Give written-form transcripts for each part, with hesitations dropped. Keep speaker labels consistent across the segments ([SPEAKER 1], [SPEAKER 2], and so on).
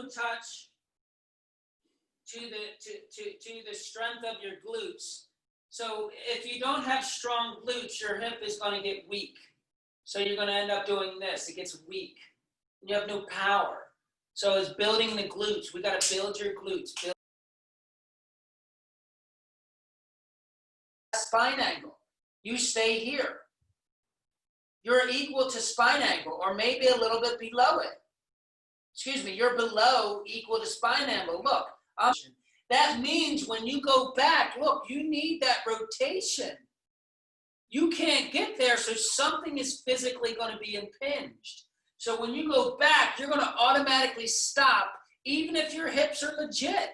[SPEAKER 1] touch to the strength of your glutes. So if you don't have strong glutes, your hip is going to get weak. So you're going to end up doing this. It gets weak. You have no power. So it's building the glutes. We got to build your glutes. Build spine angle. You stay here. You're equal to spine angle, or maybe a little bit below it. Excuse me, you're below equal to spine angle. Look, that means when you go back, look, you need that rotation. You can't get there, so something is physically going to be impinged. So when you go back, you're going to automatically stop, even if your hips are legit.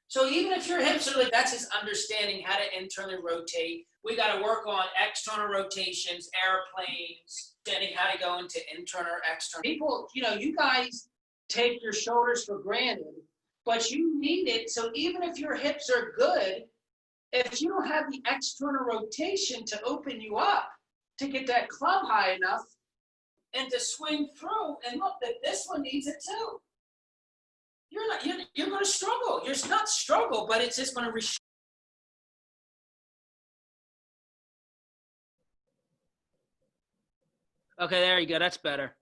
[SPEAKER 1] So even if your hips are legit, that's just understanding how to internally rotate. We got to work on external rotations, airplanes, understanding how to go into internal or external. People, you guys take your shoulders for granted, but you need it. So even if your hips are good, if you don't have the external rotation to open you up, to get that club high enough and to swing through, and look, that this one needs it too. You're going to struggle. You're not struggle, but it's just going to Okay, there you go. That's better.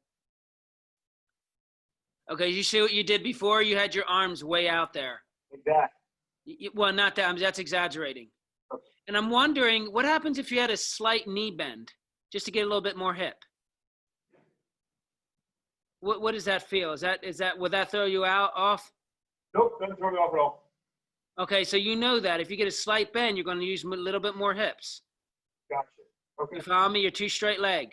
[SPEAKER 1] Okay, you see what you did before? You had your arms way out there.
[SPEAKER 2] Exactly.
[SPEAKER 1] Well, not that. That's exaggerating. Okay. And I'm wondering, what happens if you had a slight knee bend, just to get a little bit more hip? What does that feel? Would that throw you off?
[SPEAKER 2] Nope, doesn't throw me off at all.
[SPEAKER 1] Okay, so you know that if you get a slight bend, you're going to use a little bit more hips.
[SPEAKER 2] Gotcha. Okay.
[SPEAKER 1] You follow me? You're too straight leg.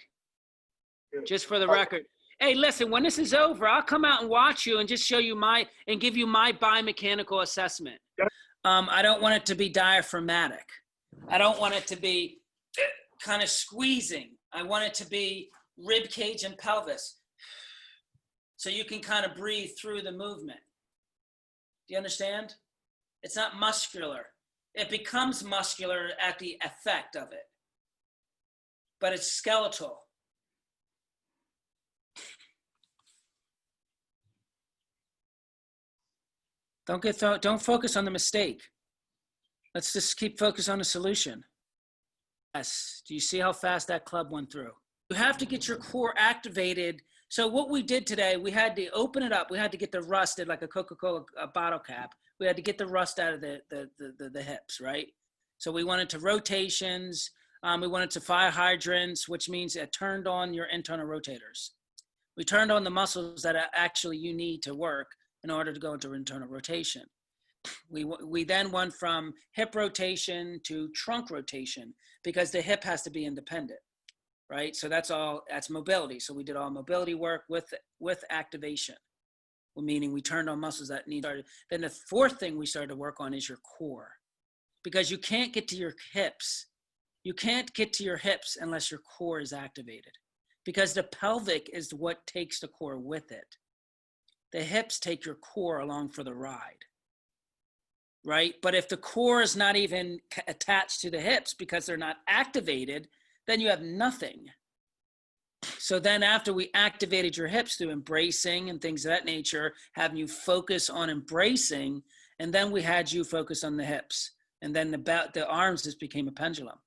[SPEAKER 2] Good.
[SPEAKER 1] Just for the record. Hey, listen, when this is over, I'll come out and watch you and just show you and give you my biomechanical assessment.
[SPEAKER 2] Yeah.
[SPEAKER 1] I don't want it to be diaphragmatic. I don't want it to be kind of squeezing. I want it to be rib cage and pelvis. So you can kind of breathe through the movement. Do you understand? It's not muscular. It becomes muscular at the effect of it. But it's skeletal. Don't focus on the mistake. Let's just keep focused on the solution. Yes. Do you see how fast that club went through? You have to get your core activated. So what we did today, we had to open it up. We had to get the rust like a Coca-Cola bottle cap. We had to get the rust out of the hips, right? So we went into rotations. We went into fire hydrants, which means it turned on your internal rotators. We turned on the muscles that actually you need to work in order to go into internal rotation. We then went from hip rotation to trunk rotation because the hip has to be independent, right? So that's mobility. So we did all mobility work with activation, meaning we turned on muscles that need. Then the fourth thing we started to work on is your core, because you can't get to your hips. You can't get to your hips unless your core is activated, because the pelvic is what takes the core with it. The hips take your core along for the ride, right? But if the core is not even attached to the hips because they're not activated, then you have nothing. So then after we activated your hips through embracing and things of that nature, having you focus on embracing, and then we had you focus on the hips. And then the arms just became a pendulum,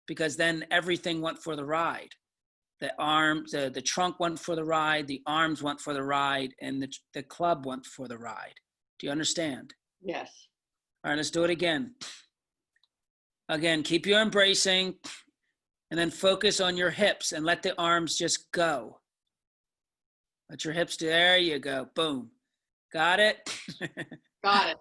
[SPEAKER 1] because then everything went for the ride. The arms, the trunk went for the ride, the arms went for the ride, and the club went for the ride. Do you understand?
[SPEAKER 3] Yes.
[SPEAKER 1] All right, let's do it again. Again, keep your embracing, and then focus on your hips and let the arms just go. Let your hips do, there you go, boom. Got it?
[SPEAKER 3] Got it.